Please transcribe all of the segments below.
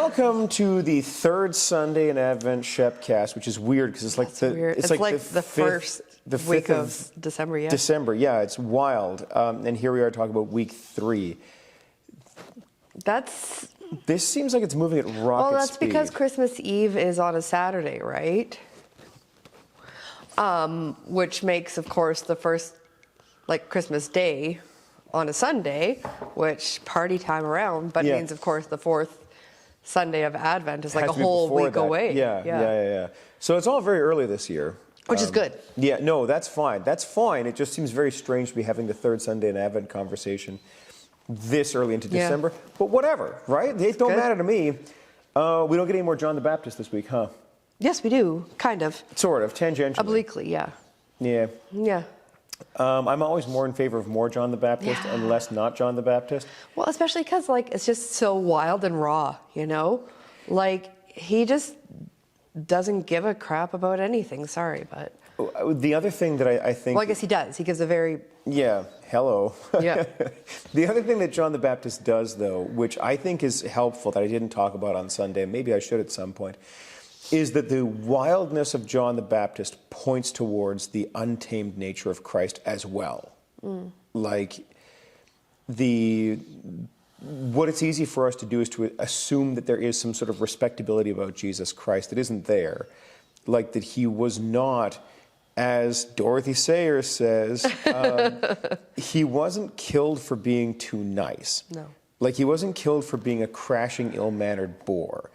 Welcome to the third Sunday in Advent Shepcast, which is weird because it's like it's like the first week of December. Yeah, December. Yeah, it's wild. And here we are talking about week 3. This seems like it's moving at rocket speed. Well, that's because Christmas Eve is on a Saturday, right? Which makes, of course, the first, like, Christmas Day on a Sunday, which party time around, but means, of course, the fourth Sunday of Advent is like a whole week away. Yeah. So it's all very early this year. Which is good. Yeah, no, that's fine. That's fine. It just seems very strange to be having the third Sunday in Advent conversation this early into December. But whatever, right? They don't matter to me. We don't get any more John the Baptist this week, huh? Yes, we do. Kind of. Sort of. Tangentially. Obliquely, yeah. Yeah. Yeah. I'm always more in favor of more John the Baptist and less not John the Baptist. Well, especially because, like, it's just so wild and raw, you know? Like, he just doesn't give a crap about anything. Sorry, but... The other thing that I think... Well, I guess he does. He gives a very... Yeah, hello. Yeah. The other thing that John the Baptist does, though, which I think is helpful, that I didn't talk about on Sunday, maybe I should at some point, is that the wildness of John the Baptist points towards the untamed nature of Christ as well. Like, what it's easy for us to do is to assume that there is some sort of respectability about Jesus Christ that isn't there. Like that he was not, as Dorothy Sayers says, he wasn't killed for being too nice. No. Like he wasn't killed for being a crashing, ill-mannered bore.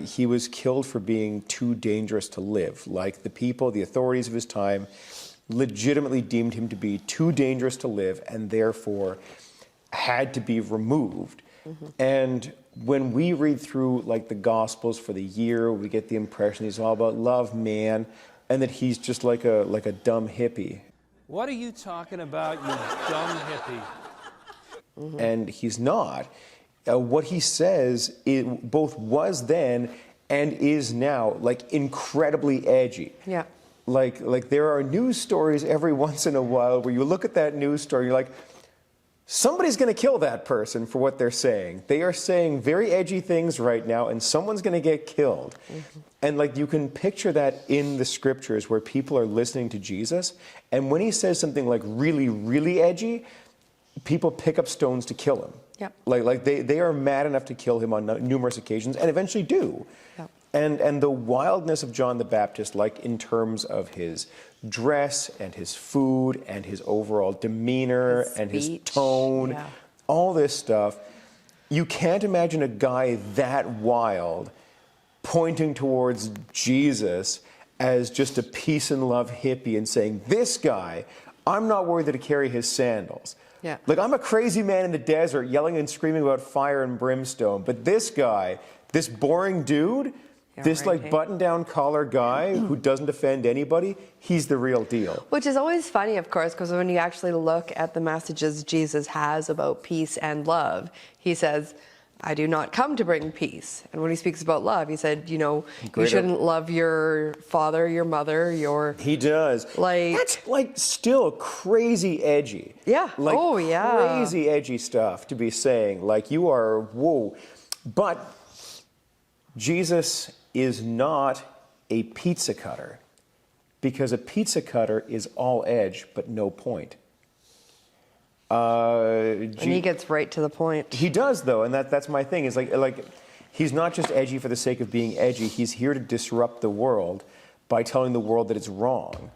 He was killed for being too dangerous to live. Like the people, the authorities of his time, legitimately deemed him to be too dangerous to live and therefore had to be removed. And when we read through like the Gospels for the year, we get the impression he's all about love, man, and that he's just like a dumb hippie. What are you talking about, you dumb hippie? And he's not. What he says, it both was then and is now, like, incredibly edgy. Yeah. Like there are news stories every once in a while where you look at that news story and you're like, somebody's going to kill that person for what they're saying. They are saying very edgy things right now, and someone's going to get killed. And, like, you can picture that in the scriptures where people are listening to Jesus, and when he says something, like, really, really edgy, people pick up stones to kill him. Yep. Like they are mad enough to kill him on numerous occasions and eventually do. Yep. And the wildness of John the Baptist, like in terms of his dress and his food and his overall demeanor and his tone, all this stuff, you can't imagine a guy that wild pointing towards Jesus as just a peace and love hippie and saying, this guy, I'm not worried to carry his sandals. Yeah. Like, I'm a crazy man in the desert yelling and screaming about fire and brimstone, but this guy, this boring dude, button-down collar guy who doesn't offend anybody, he's the real deal. Which is always funny, of course, because when you actually look at the messages Jesus has about peace and love, he says, I do not come to bring peace. And when he speaks about love, he said, you know, you shouldn't love your father, your mother, your... He does. Like... That's, like, still crazy edgy. Yeah. Like, crazy edgy stuff to be saying. Like, you are, whoa. But Jesus is not a pizza cutter, because a pizza cutter is all edge but no point. And he gets right to the point. He does, though, and that's my thing. Is like he's not just edgy for the sake of being edgy. He's here to disrupt the world by telling the world that it's wrong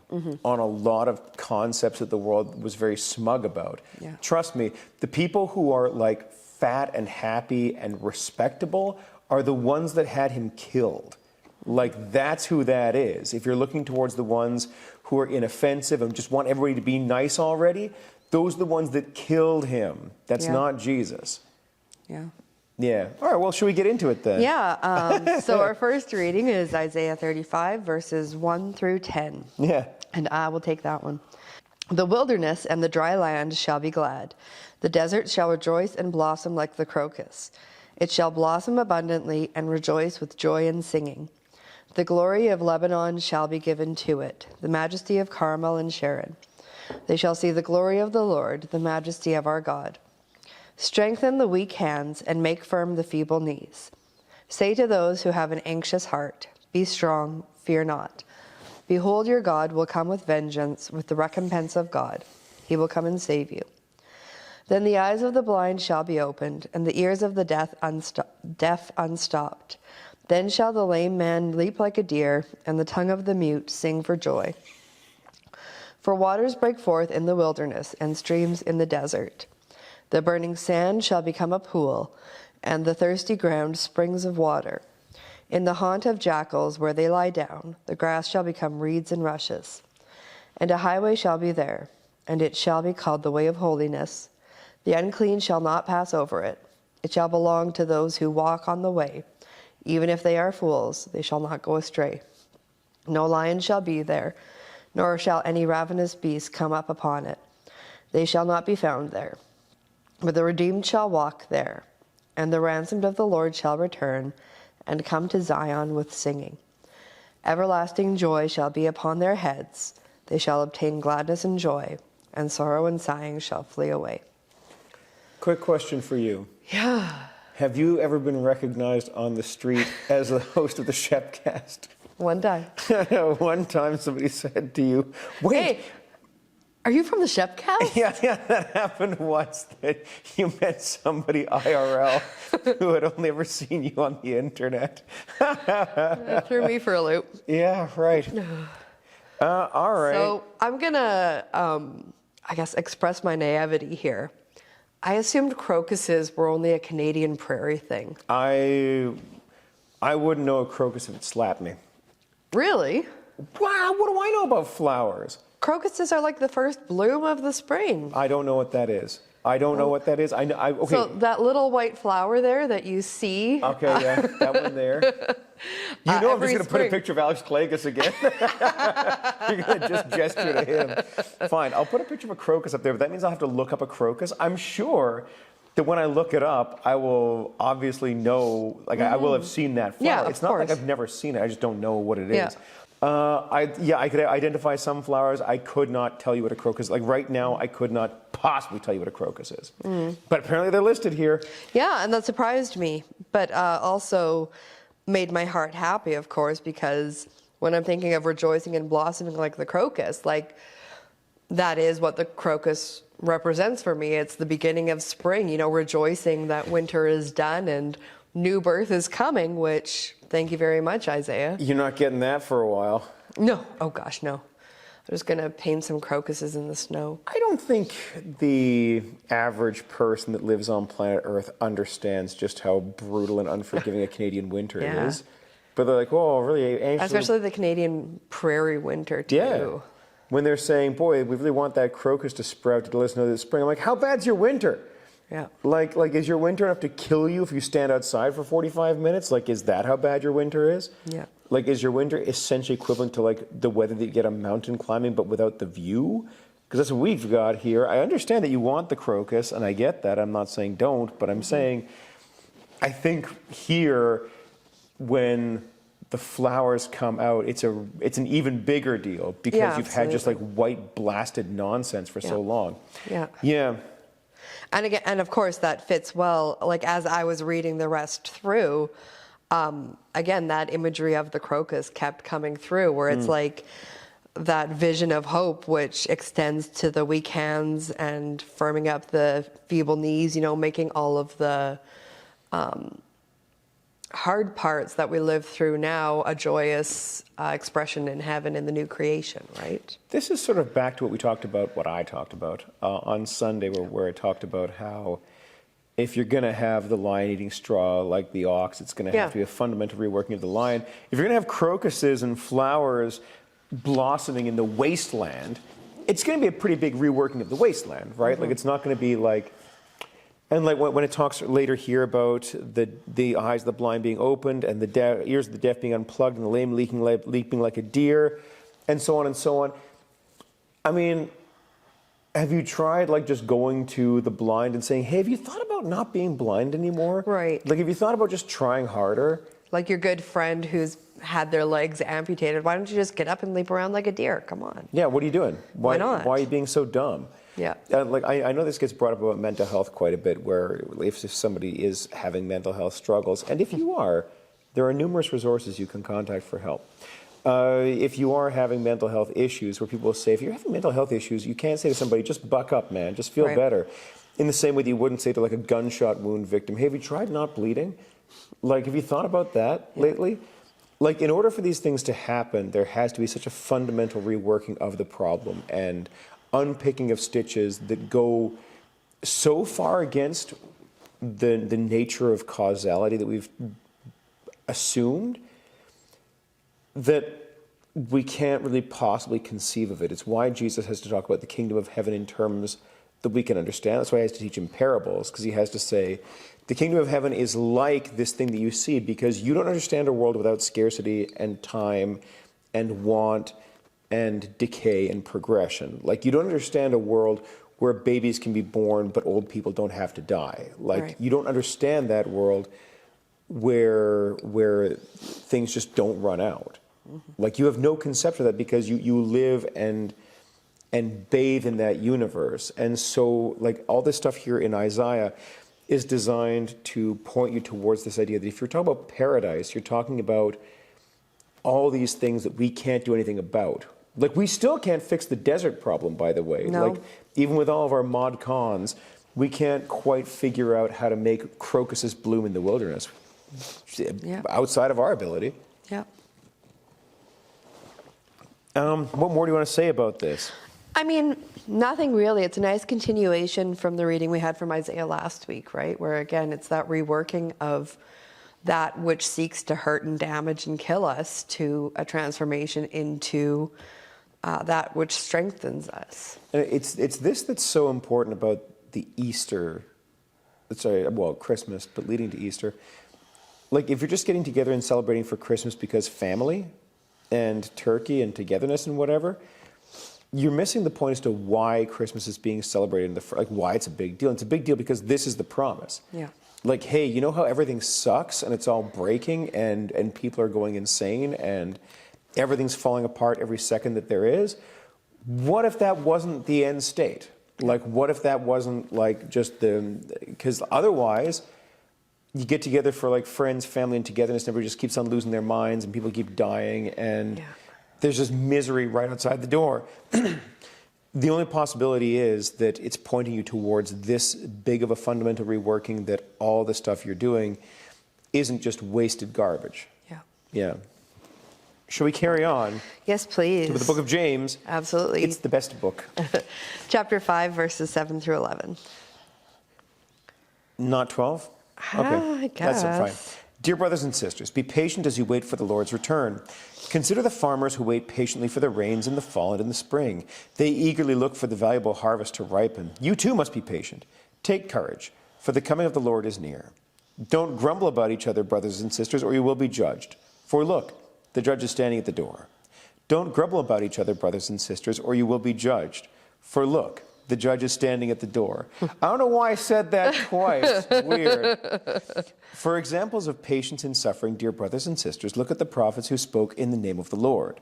on a lot of concepts that the world was very smug about. Yeah. Trust me, the people who are like fat and happy and respectable are the ones that had him killed. Like, that's who that is. If you're looking towards the ones who are inoffensive and just want everybody to be nice already, those are the ones that killed him. That's not Jesus. Yeah. Yeah. All right, well, should we get into it then? Yeah. So our first reading is Isaiah 35, verses 1 through 10. Yeah. And I will take that one. The wilderness and the dry land shall be glad. The desert shall rejoice and blossom like the crocus. It shall blossom abundantly and rejoice with joy and singing. The glory of Lebanon shall be given to it, the majesty of Carmel and Sharon. They shall see the glory of the Lord, the majesty of our God. Strengthen the weak hands and make firm the feeble knees. Say to those who have an anxious heart, be strong, fear not. Behold, your God will come with vengeance, with the recompense of God. He will come and save you. Then the eyes of the blind shall be opened, and the ears of the deaf unstopped. Then shall the lame man leap like a deer, and the tongue of the mute sing for joy. For waters break forth in the wilderness, and streams in the desert. The burning sand shall become a pool, and the thirsty ground springs of water. In the haunt of jackals where they lie down, the grass shall become reeds and rushes. And a highway shall be there, and it shall be called the way of holiness. The unclean shall not pass over it. It shall belong to those who walk on the way. Even if they are fools, they shall not go astray. No lion shall be there, nor shall any ravenous beast come up upon it. They shall not be found there. But the redeemed shall walk there, and the ransomed of the Lord shall return, and come to Zion with singing. Everlasting joy shall be upon their heads. They shall obtain gladness and joy, and sorrow and sighing shall flee away. Quick question for you. Yeah. Have you ever been recognized on the street as the host of the Shepcast? One time. One time somebody said to you, wait. Hey, are you from the Shepcast? Yeah, that happened once, that you met somebody IRL who had only ever seen you on the internet. That threw me for a loop. Yeah, right. All right. So I'm going to, I guess, express my naivety here. I assumed crocuses were only a Canadian prairie thing. I wouldn't know a crocus if it slapped me. Really? Wow, what do I know about flowers? Crocuses are like the first bloom of the spring. I don't know what that is. I don't know what that is. Okay. So that little white flower there that you see. Okay, yeah, that one there. You know I'm just going to put a picture of Alex Klagas again. You're going to just gesture to him. Fine, I'll put a picture of a crocus up there, but that means I'll have to look up a crocus. I'm sure that when I look it up, I will obviously know, like I will have seen that flower. Yeah, it's not like I've never seen it, I just don't know what it is. Yeah. I could identify some flowers. I could not tell you what a crocus is. Like right now, I could not possibly tell you what a crocus is. But apparently they're listed here. Yeah, and that surprised me, but also made my heart happy, of course, because when I'm thinking of rejoicing and blossoming like the crocus, like that is what the crocus represents for me. It's the beginning of spring, you know, rejoicing that winter is done and new birth is coming, which, thank you very much, Isaiah. You're not getting that for a while. No. Oh, gosh, no. I'm just going to paint some crocuses in the snow. I don't think the average person that lives on planet Earth understands just how brutal and unforgiving a Canadian winter is. But they're like, oh, really? Especially the Canadian prairie winter, too. Yeah. When they're saying, boy, we really want that crocus to sprout to let us know that it's spring. I'm like, how bad's your winter? Yeah. Like, is your winter enough to kill you if you stand outside for 45 minutes? Like, is that how bad your winter is? Yeah. Like, is your winter essentially equivalent to, like, the weather that you get on mountain climbing, but without the view? Because that's what we've got here. I understand that you want the crocus, and I get that. I'm not saying don't, but I'm saying I think here, when the flowers come out, it's an even bigger deal because you've had just, like, white blasted nonsense for so long. Yeah. Yeah. And again, and of course that fits well, like as I was reading the rest through, again, that imagery of the crocus kept coming through where it's like that vision of hope, which extends to the weak hands and firming up the feeble knees, you know, making all of the hard parts that we live through now a joyous expression in heaven in the new creation, right? This is sort of back to what we talked about, what I talked about on Sunday, where I talked about how if you're going to have the lion eating straw like the ox, it's going to have to be a fundamental reworking of the lion. If you're going to have crocuses and flowers blossoming in the wasteland, it's going to be a pretty big reworking of the wasteland, right? Like it's not going to be like... And like when it talks later here about the eyes of the blind being opened and the ears of the deaf being unplugged and the lame leaping like a deer, and so on and so on. I mean, have you tried like just going to the blind and saying, hey, have you thought about not being blind anymore? Right. Like have you thought about just trying harder? Like your good friend who's had their legs amputated. Why don't you just get up and leap around like a deer? Come on. Yeah, what are you doing? Why not? Why are you being so dumb? Yeah. Like I know this gets brought up about mental health quite a bit, where if somebody is having mental health struggles, and if you are, there are numerous resources you can contact for help. If you are having mental health issues, where people say, if you're having mental health issues, you can't say to somebody, just buck up, man, just feel better. In the same way that you wouldn't say to like a gunshot wound victim, hey, have you tried not bleeding? Like, have you thought about that lately? Like, in order for these things to happen, there has to be such a fundamental reworking of the problem and unpicking of stitches that go so far against the nature of causality that we've assumed that we can't really possibly conceive of it. It's why Jesus has to talk about the kingdom of heaven in terms that we can understand. That's why he has to teach in parables, because he has to say, the kingdom of heaven is like this thing that you see, because you don't understand a world without scarcity and time and want and decay and progression. Like, you don't understand a world where babies can be born but old people don't have to die. Like, you don't understand that world where things just don't run out. Like, you have no concept of that because you live and bathe in that universe. And so, like, all this stuff here in Isaiah is designed to point you towards this idea that if you're talking about paradise, you're talking about all these things that we can't do anything about. Like, we still can't fix the desert problem, by the way. No. Like, even with all of our mod cons, we can't quite figure out how to make crocuses bloom in the wilderness. Outside of our ability. Yeah. What more do you want to say about this? I mean, nothing really. It's a nice continuation from the reading we had from Isaiah last week, right? Where, again, it's that reworking of that which seeks to hurt and damage and kill us to a transformation into that which strengthens us. And it's this that's so important about the Easter, Christmas, but leading to Easter. Like, if you're just getting together and celebrating for Christmas because family and turkey and togetherness and whatever, you're missing the point as to why Christmas is being celebrated, like why it's a big deal. And it's a big deal because this is the promise. Yeah. Like, hey, you know how everything sucks and it's all breaking and people are going insane and everything's falling apart every second that there is? What if that wasn't the end state? Like, what if that wasn't like just because otherwise you get together for like friends, family, and togetherness, and everybody just keeps on losing their minds and people keep dying and there's just misery right outside the door. The only possibility is that it's pointing you towards this big of a fundamental reworking, that all the stuff you're doing isn't just wasted garbage. Yeah. Yeah. Shall we carry on? Yes, please. With the book of James. Absolutely. It's the best book. Chapter 5, verses 7 through 11. Not 12? Okay. I guess. That's fine. Dear brothers and sisters, be patient as you wait for the Lord's return. Consider the farmers who wait patiently for the rains in the fall and in the spring. They eagerly look for the valuable harvest to ripen. You too must be patient. Take courage, for the coming of the Lord is near. Don't grumble about each other, brothers and sisters, or you will be judged. For look, the judge is standing at the door. Don't grumble about each other, brothers and sisters, or you will be judged. For look, the judge is standing at the door. I don't know why I said that twice. Weird. For examples of patience in suffering, dear brothers and sisters, look at the prophets who spoke in the name of the Lord.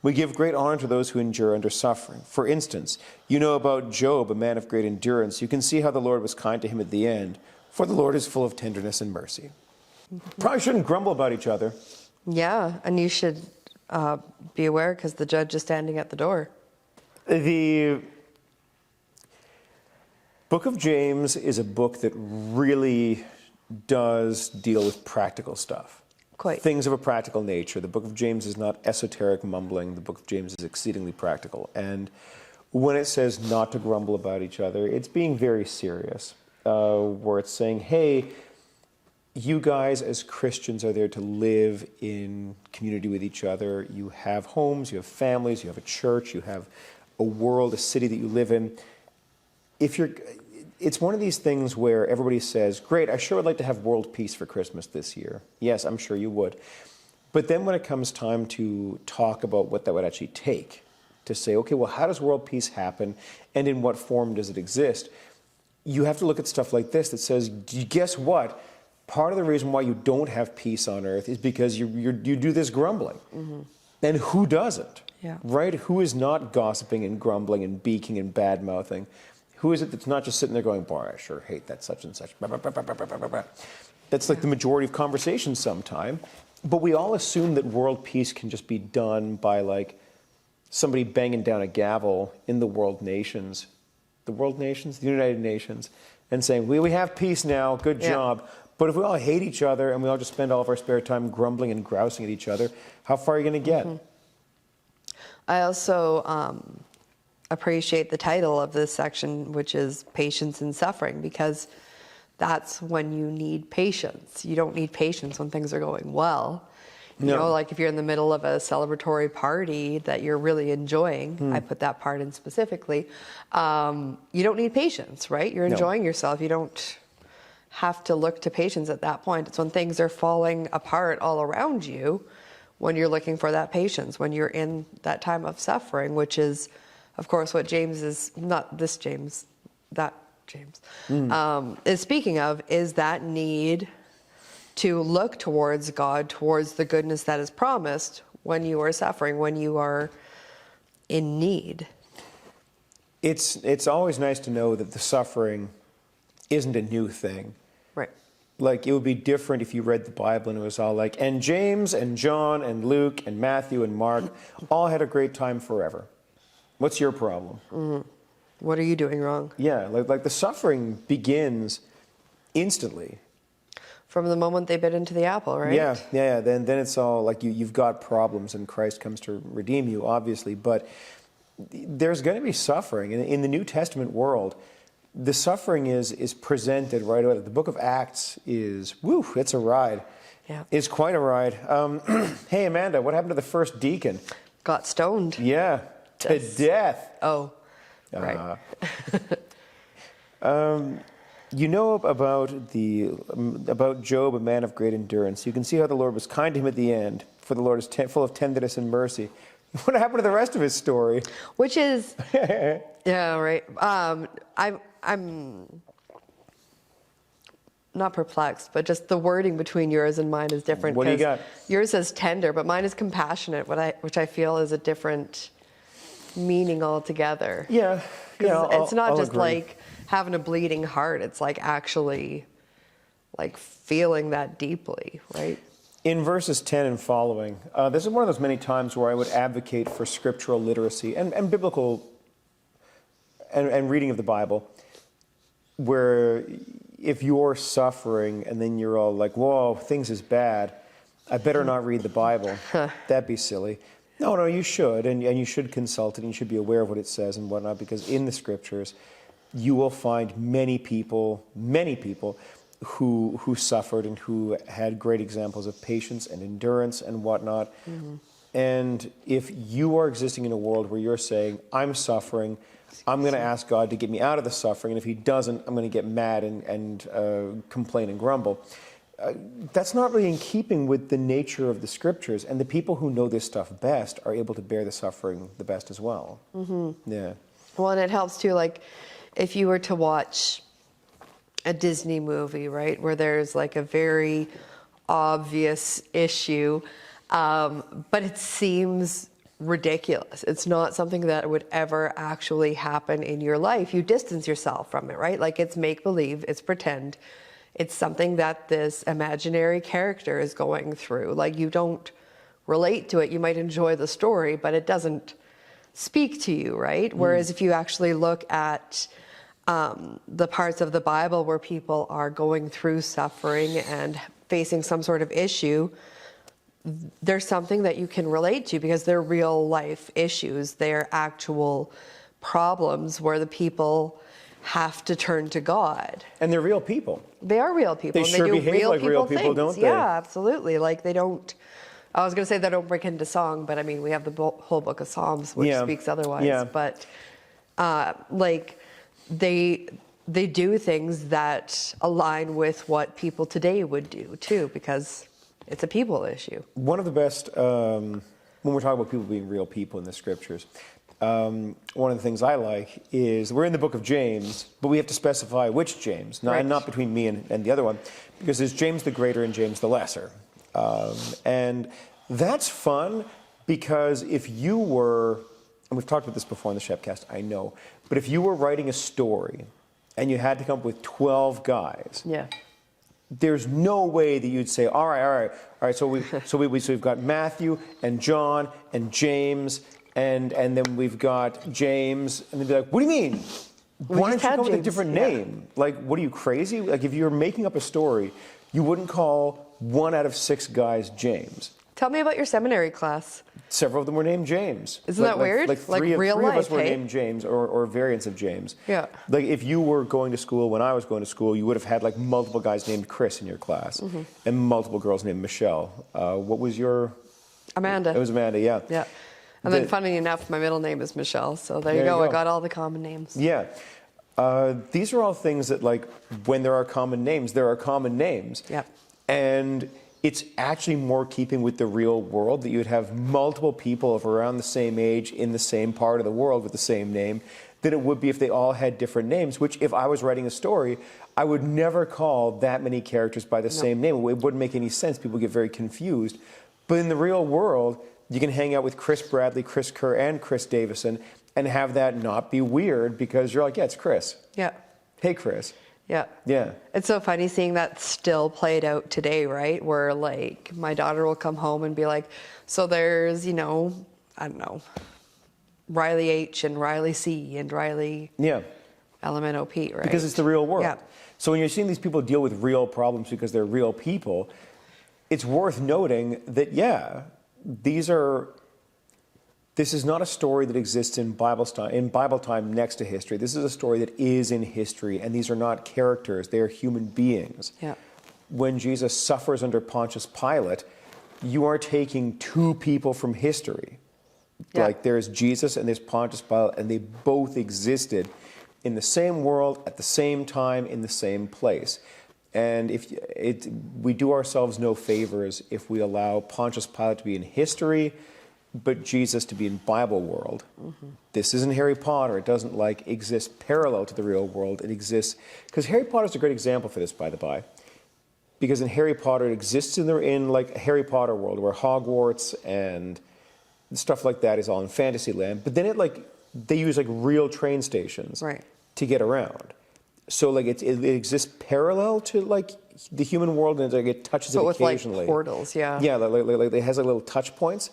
We give great honor to those who endure under suffering. For instance, you know about Job, a man of great endurance. You can see how the Lord was kind to him at the end, for the Lord is full of tenderness and mercy. Probably shouldn't grumble about each other. Yeah, and you should be aware because the judge is standing at the door. The Book of James is a book that really does deal with practical stuff. Quite. Things of a practical nature. The Book of James is not esoteric mumbling. The Book of James is exceedingly practical. And when it says not to grumble about each other, it's being very serious. Where it's saying, hey, you guys as Christians are there to live in community with each other. You have homes, you have families, you have a church, you have a world, a city that you live in. It's one of these things where everybody says, great, I sure would like to have world peace for Christmas this year. Yes, I'm sure you would. But then when it comes time to talk about what that would actually take, to say, okay, well, how does world peace happen and in what form does it exist? You have to look at stuff like this that says, guess what? Part of the reason why you don't have peace on earth is because you do this grumbling. Mm-hmm. And who doesn't? Yeah. Right? Who is not gossiping and grumbling and beaking and bad-mouthing? Who is it that's not just sitting there going, boy, I sure hate that such and such. That's like the majority of conversations sometime. But we all assume that world peace can just be done by like somebody banging down a gavel in the world nations. The world nations? The United Nations. And saying, we have peace now, good job. But if we all hate each other and we all just spend all of our spare time grumbling and grousing at each other, how far are you going to get? I also appreciate the title of this section, which is Patience in Suffering, because that's when you need patience. You don't need patience when things are going well. You know, like if you're in the middle of a celebratory party that you're really enjoying, I put that part in specifically, you don't need patience, right? You're enjoying yourself. You don't have to look to patience at that point. It's when things are falling apart all around you when you're looking for that patience, when you're in that time of suffering, which is, of course, what James is, not this James, that James, is speaking of, is that need to look towards God, towards the goodness that is promised when you are suffering, when you are in need. It's always nice to know that the suffering isn't a new thing. Right. Like, it would be different if you read the Bible and it was all like, and James and John and Luke and Matthew and Mark all had a great time forever. What's your problem? What are you doing wrong? Yeah, like the suffering begins instantly. From the moment they bit into the apple, right? Yeah. Then it's all like you've got problems and Christ comes to redeem you, obviously. But there's going to be suffering. In the New Testament world, the suffering is presented right away. The book of Acts is, it's a ride. Yeah. It's quite a ride. Hey, Amanda, what happened to the first deacon? Got stoned. Yeah, to death. Oh, right. You know about Job, a man of great endurance. You can see how the Lord was kind to him at the end, for the Lord is full of tenderness and mercy. What happened to the rest of his story? Which is, yeah, right. I'm not perplexed, but just the wording between yours and mine is different. What do you got? Yours says tender, but mine is compassionate, which I feel is a different meaning altogether. Yeah. It's not just agree. like having a bleeding heart. It's like actually like feeling that deeply, right? In verses 10 and following, this is one of those many times where I would advocate for scriptural literacy and biblical and reading of the Bible, where if you're suffering and then you're all like, whoa, things is bad, I better not read the Bible. That'd be silly. No, you should, and you should consult it, and you should be aware of what it says and whatnot, because in the scriptures, you will find many people who suffered and who had great examples of patience and endurance and whatnot. And if you are existing in a world where you're saying, I'm suffering, I'm going to ask God to get me out of the suffering, and if he doesn't, I'm going to get mad and complain and grumble. That's not really in keeping with the nature of the scriptures, and the people who know this stuff best are able to bear the suffering the best as well. Yeah. Well, and it helps too, like, if you were to watch a Disney movie, right, where there's like a very obvious issue, but it seems ridiculous. It's not something that would ever actually happen in your life. You distance yourself from it, right? Like, it's make-believe, it's pretend. It's something that this imaginary character is going through. Like, you don't relate to it. You might enjoy the story, but it doesn't speak to you, right? Whereas if you actually look at the parts of the Bible where people are going through suffering and facing some sort of issue, there's something that you can relate to because they're real life issues. They're actual problems where the people have to turn to God. And they're real people. They are real people. They and sure they do behave real like real people, things. don't they? Yeah, absolutely. Like, they don't, I was going to say they don't break into song, but I mean, we have the whole book of Psalms, which speaks otherwise. Yeah. But like, they do things that align with what people today would do too, because it's a people issue. One of the best, when we're talking about people being real people in the scriptures, one of the things I like is, we're in the book of James, but we have to specify which James, not between me and the other one, because there's James the Greater and James the Lesser. And that's fun, because if you were and we've talked about this before in the Shepcast, I know, but if you were writing a story and you had to come up with 12 guys, Yeah. there's no way that you'd say, all right. So we've got Matthew and John and James, and then we've got James, and they'd be like, what do you mean? Why don't you come up with a different name? Like, what are you, crazy? Like, if you're making up a story, you wouldn't call 1 out of 6 guys James. Tell me about your seminary class. Several of them were named James. Isn't that weird? Like three real of life, us were hey? named James, or variants of James. Yeah. Like, if you were going to school when I was going to school, you would have had like multiple guys named Chris in your class, and multiple girls named Michelle. What was your? Amanda. It was Amanda. Yeah. Yeah. And then, funny enough, my middle name is Michelle. So there you go. I got all the common names. Yeah. These are all things that, like, when there are common names, there are common names. Yeah. And it's actually more keeping with the real world that you'd have multiple people of around the same age in the same part of the world with the same name than it would be if they all had different names, which if I was writing a story, I would never call that many characters by the same name. It wouldn't make any sense. People get very confused. But in the real world, you can hang out with Chris Bradley, Chris Kerr, and Chris Davison and have that not be weird because you're like, yeah, it's Chris. Yeah. Hey, Chris. Yeah. Yeah. It's so funny seeing that still played out today, right? Where, like, my daughter will come home and be like, so there's, I don't know, Riley H and Riley C and Riley LMNOP, right? Because it's the real world. Yeah. So when you're seeing these people deal with real problems because they're real people, it's worth noting that, this is not a story that exists in Bible time next to history. This is a story that is in history, and these are not characters. They are human beings. Yeah. When Jesus suffers under Pontius Pilate, you are taking 2 people from history. Yeah. Like, there's Jesus and there's Pontius Pilate, and they both existed in the same world at the same time in the same place. And we do ourselves no favors if we allow Pontius Pilate to be in history, but Jesus to be in Bible world. This isn't Harry Potter. It doesn't exist parallel to the real world. It exists because Harry Potter is a great example for this, by the by. Because in Harry Potter, it exists in a Harry Potter world where Hogwarts and stuff like that is all in Fantasyland. But then they use real train stations to get around. So it exists parallel to the human world, and it touches it occasionally. With portals, yeah. Yeah, it has little touch points.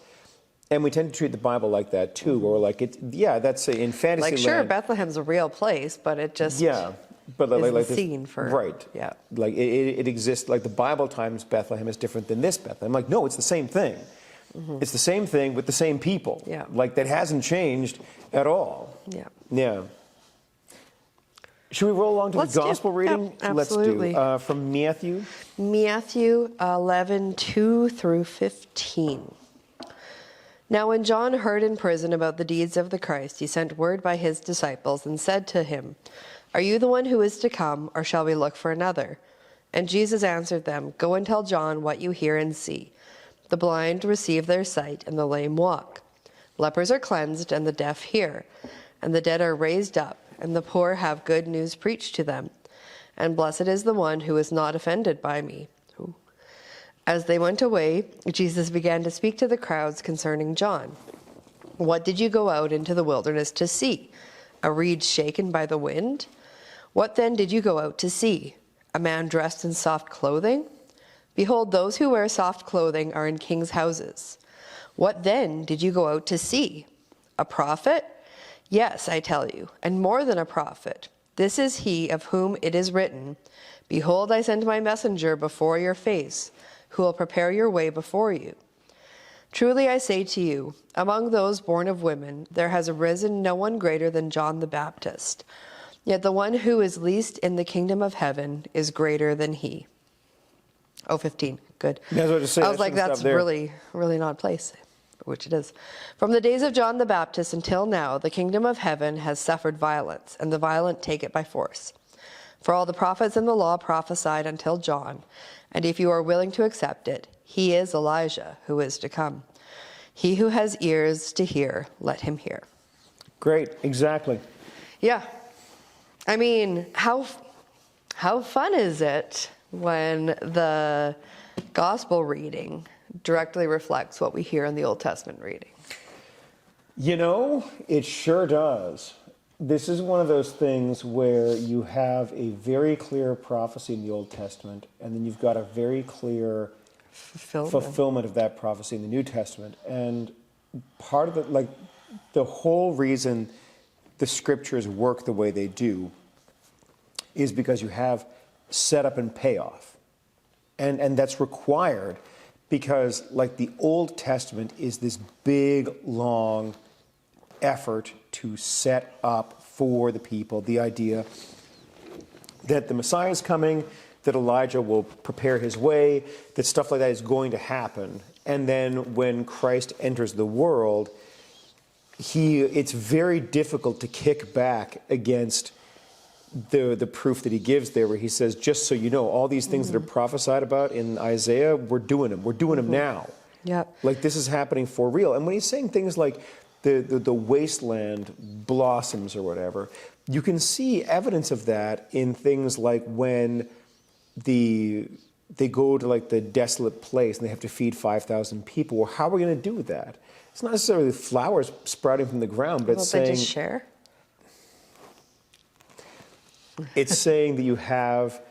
And we tend to treat the Bible like that too, or that's in Fantasyland. Sure, Bethlehem's a real place, but it just but isn't seen for right. Yeah, it exists. Like the Bible times Bethlehem is different than this Bethlehem. No, it's the same thing. It's the same thing with the same people. Yeah, that hasn't changed at all. Yeah, yeah. Should we roll along to the gospel reading? Yeah, absolutely. Let's do from Matthew. Matthew 11:2 through 15. Now when John heard in prison about the deeds of the Christ, he sent word by his disciples and said to him, "Are you the one who is to come, or shall we look for another?" And Jesus answered them, "Go and tell John what you hear and see. The blind receive their sight, and the lame walk. Lepers are cleansed, and the deaf hear. And the dead are raised up, and the poor have good news preached to them. And blessed is the one who is not offended by me." As they went away, Jesus began to speak to the crowds concerning John. "What did you go out into the wilderness to see? A reed shaken by the wind? What then did you go out to see? A man dressed in soft clothing? Behold, those who wear soft clothing are in kings' houses. What then did you go out to see? A prophet? Yes, I tell you, and more than a prophet. This is he of whom it is written, 'Behold, I send my messenger before your face, who will prepare your way before you.' Truly I say to you, among those born of women, there has arisen no one greater than John the Baptist. Yet the one who is least in the kingdom of heaven is greater than he." 15, good. Yeah, I was like, that's really, really not place, which it is. "From the days of John the Baptist until now, the kingdom of heaven has suffered violence, and the violent take it by force. For all the prophets and the law prophesied until John, and if you are willing to accept it, he is Elijah who is to come. He who has ears to hear, let him hear." Great, exactly. Yeah. I mean, how fun is it when the gospel reading directly reflects what we hear in the Old Testament reading? You know, it sure does. This is one of those things where you have a very clear prophecy in the Old Testament, and then you've got a very clear fulfillment of that prophecy in the New Testament. And part of the whole reason the scriptures work the way they do is because you have setup and payoff. And that's required because, like, the Old Testament is this big, long effort to set up for the people the idea that the Messiah is coming, that Elijah will prepare his way, that stuff like that is going to happen. And then when Christ enters the world, it's very difficult to kick back against the proof that he gives there, where he says, just so you know, all these things that are prophesied about in Isaiah, we're doing them. We're doing them now. Yep. Like, this is happening for real. And when he's saying things like the wasteland blossoms or whatever, you can see evidence of that in things like when they go to, like, the desolate place and they have to feed 5,000 people. Well, how are we going to do that? It's not necessarily flowers sprouting from the ground, but it's saying... They just share? It's saying that you have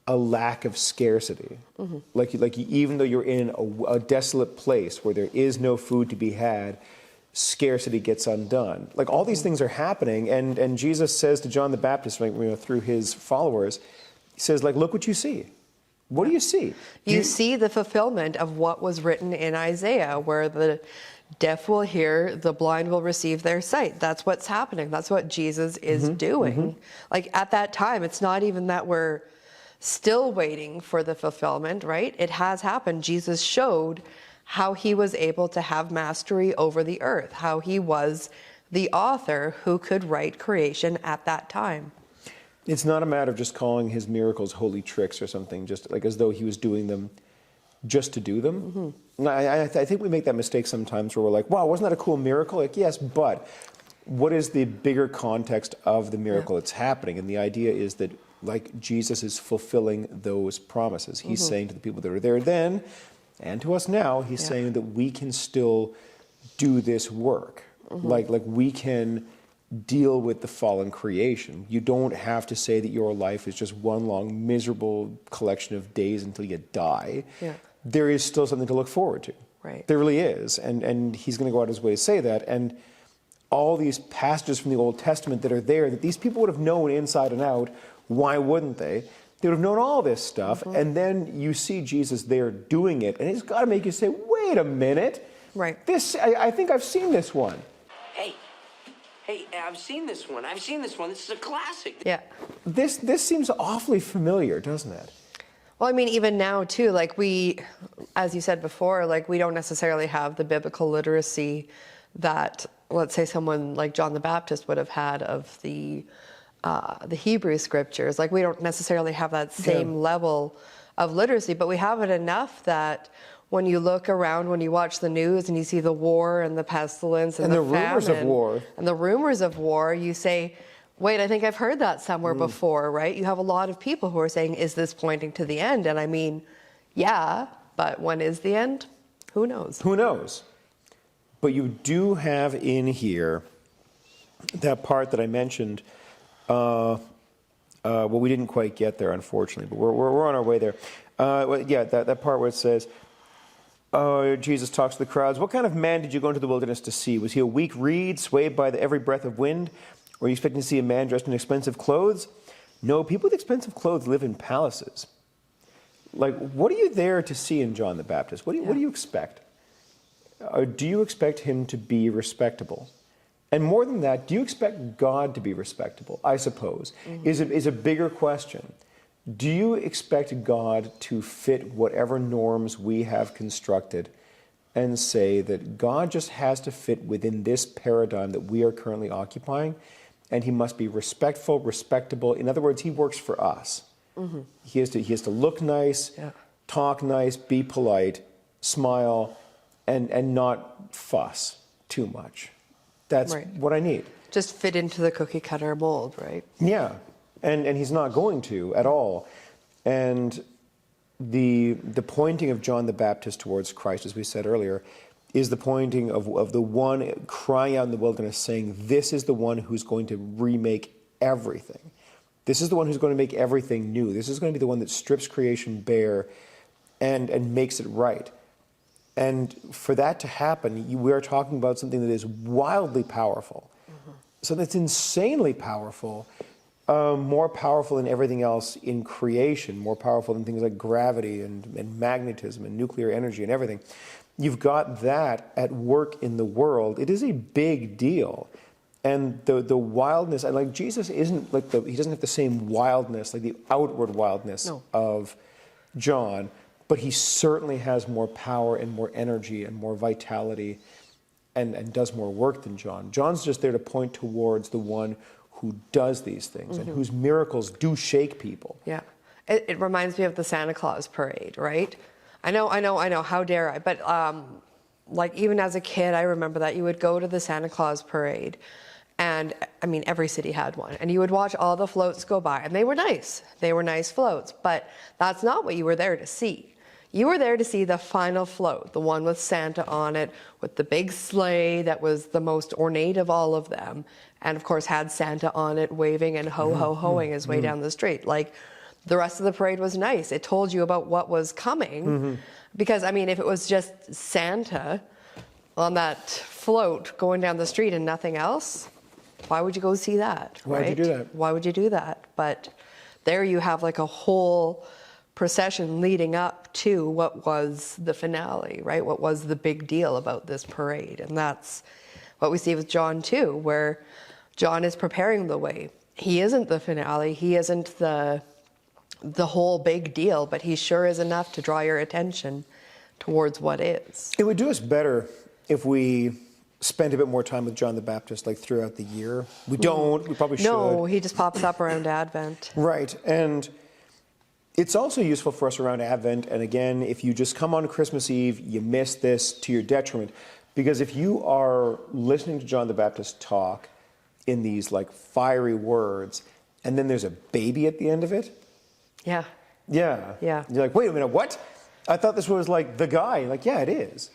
a lack of scarcity. Like even though you're in a desolate place where there is no food to be had, scarcity gets undone. Like, all these things are happening, and Jesus says to John the Baptist, through his followers, he says, like, look what you see. What do you see? You see the fulfillment of what was written in Isaiah, where the deaf will hear, the blind will receive their sight. That's what's happening. That's what Jesus is doing. Like, at that time, it's not even that we're still waiting for the fulfillment, right? It has happened. Jesus showed how he was able to have mastery over the earth, how he was the author who could write creation at that time. It's not a matter of just calling his miracles holy tricks or something, just like as though he was doing them just to do them. I think we make that mistake sometimes where we're like, wow, wasn't that a cool miracle? Like, yes, but what is the bigger context of the miracle that's happening? And the idea is that, like, Jesus is fulfilling those promises. He's saying to the people that are there then, and to us now, he's saying that we can still do this work. Like we can deal with the fallen creation. You don't have to say that your life is just one long miserable collection of days until you die. There is still something to look forward to. Right. There really is. And he's going to go out of his way to say that. And all these passages from the Old Testament that are there, that these people would have known inside and out, why wouldn't they? They would have known all this stuff. And then you see Jesus there doing it. And it's got to make you say, wait a minute. Right. I think I've seen this one. Hey, I've seen this one. This is a classic. Yeah. This seems awfully familiar, doesn't it? Well, I mean, even now, too, like, we, as you said before, like, we don't necessarily have the biblical literacy that, let's say, someone like John the Baptist would have had of the Hebrew scriptures. Like, we don't necessarily have that same level of literacy, but we have it enough that when you look around, when you watch the news and you see the war and the pestilence and the rumors of war. And the rumors of war, you say, wait, I think I've heard that somewhere before, right? You have a lot of people who are saying, is this pointing to the end? And I mean, yeah, but when is the end? Who knows? Who knows? But you do have in here that part that I mentioned. Well, we didn't quite get there, unfortunately, but we're on our way there. That part where it says, Jesus talks to the crowds. What kind of man did you go into the wilderness to see? Was he a weak reed, swayed by every breath of wind? Were you expecting to see a man dressed in expensive clothes? No, people with expensive clothes live in palaces. Like, what are you there to see in John the Baptist? What do you expect? Do you expect him to be respectable? And more than that, do you expect God to be respectable? I suppose, is a bigger question. Do you expect God to fit whatever norms we have constructed and say that God just has to fit within this paradigm that we are currently occupying, and he must be respectful, respectable? In other words, he works for us. He has to look nice, talk nice, be polite, smile, and not fuss too much. That's what I need. Just fit into the cookie cutter mold, right? Yeah. And he's not going to at all. And the pointing of John the Baptist towards Christ, as we said earlier, is the pointing of the one crying out in the wilderness saying, this is the one who's going to remake everything. This is the one who's going to make everything new. This is going to be the one that strips creation bare and makes it right. And for that to happen, we are talking about something that is wildly powerful. So that's insanely powerful, more powerful than everything else in creation, more powerful than things like gravity and magnetism and nuclear energy and everything. You've got that at work in the world. It is a big deal. And the wildness, and like Jesus isn't like he doesn't have the same wildness, like the outward wildness of John, but he certainly has more power and more energy and more vitality and does more work than John. John's just there to point towards the one who does these things and whose miracles do shake people. Yeah. It reminds me of the Santa Claus parade, right? I know, how dare I? But like even as a kid, I remember that you would go to the Santa Claus parade. And I mean, every city had one. And you would watch all the floats go by. And they were nice. They were nice floats. But that's not what you were there to see. You were there to see the final float, the one with Santa on it, with the big sleigh that was the most ornate of all of them. And of course had Santa on it, waving and ho-ho-hoing his way down the street. Like, the rest of the parade was nice. It told you about what was coming. Because, I mean, if it was just Santa on that float going down the street and nothing else, why would you go see that? Why would you do that? Why would you do that? But there you have like a whole procession leading up to what was the finale, right? What was the big deal about this parade? And that's what we see with John too, where John is preparing the way. He isn't the finale. He isn't the whole big deal, but he sure is enough to draw your attention towards what is. It would do us better if we spent a bit more time with John the Baptist, like throughout the year. We don't. We probably should. No, he just pops up around Advent. Right. And it's also useful for us around Advent. And again, if you just come on Christmas Eve, you miss this to your detriment. Because if you are listening to John the Baptist talk in these like fiery words, and then there's a baby at the end of it. Yeah. Yeah. Yeah. You're like, wait a minute, what? I thought this was like the guy. Like, yeah, it is.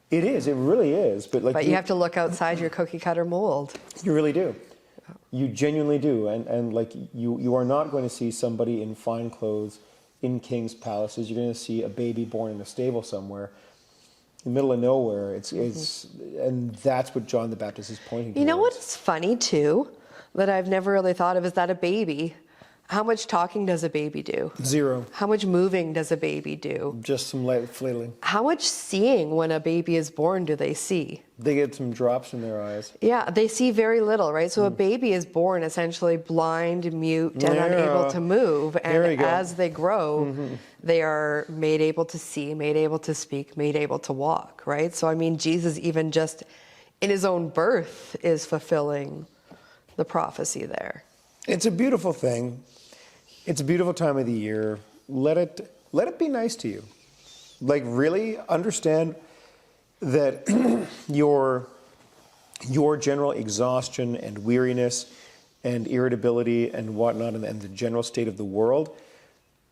It is. It really is. But you have to look outside your cookie cutter mold. You really do. You genuinely do. And like you are not going to see somebody in fine clothes in king's palaces. You're going to see a baby born in a stable somewhere in the middle of nowhere. And that's what John the Baptist is pointing to. You know what's funny too, that I've never really thought of, is that a baby, how much talking does a baby do? Zero. How much moving does a baby do? Just some light flailing. How much seeing when a baby is born do they see? They get some drops in their eyes. Yeah, they see very little, right? So a baby is born essentially blind, mute, and unable to move. And as they grow, they are made able to see, made able to speak, made able to walk, right? So, I mean, Jesus even just in his own birth is fulfilling the prophecy there. It's a beautiful thing. It's a beautiful time of the year. Let it be nice to you. Like, really understand that your general exhaustion and weariness and irritability and whatnot and the general state of the world,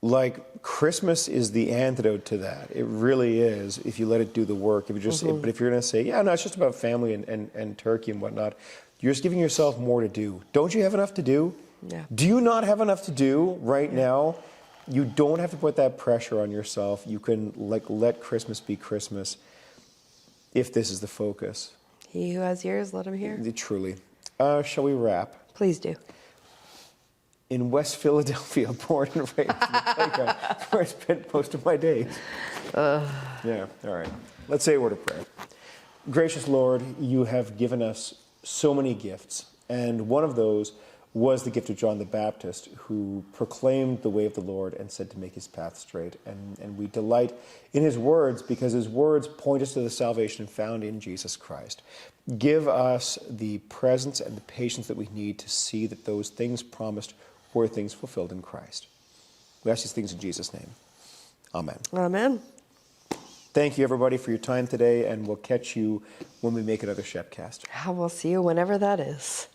like, Christmas is the antidote to that. It really is, if you let it do the work. If you just, but if you're going to say, yeah, no, it's just about family and turkey and whatnot, you're just giving yourself more to do. Don't you have enough to do? Yeah. Do you not have enough to do right now? You don't have to put that pressure on yourself. You can let Christmas be Christmas if this is the focus. He who has ears, let him hear. Truly. Shall we wrap? Please do. In West Philadelphia, born and raised in the playground, where I spent most of my days. Yeah, all right. Let's say a word of prayer. Gracious Lord, you have given us so many gifts, and one of those was the gift of John the Baptist, who proclaimed the way of the Lord and said to make his path straight. And we delight in his words because his words point us to the salvation found in Jesus Christ. Give us the presence and the patience that we need to see that those things promised were things fulfilled in Christ. We ask these things in Jesus' name. Amen. Amen. Thank you, everybody, for your time today, and we'll catch you when we make another Shepcast. We'll see you whenever that is.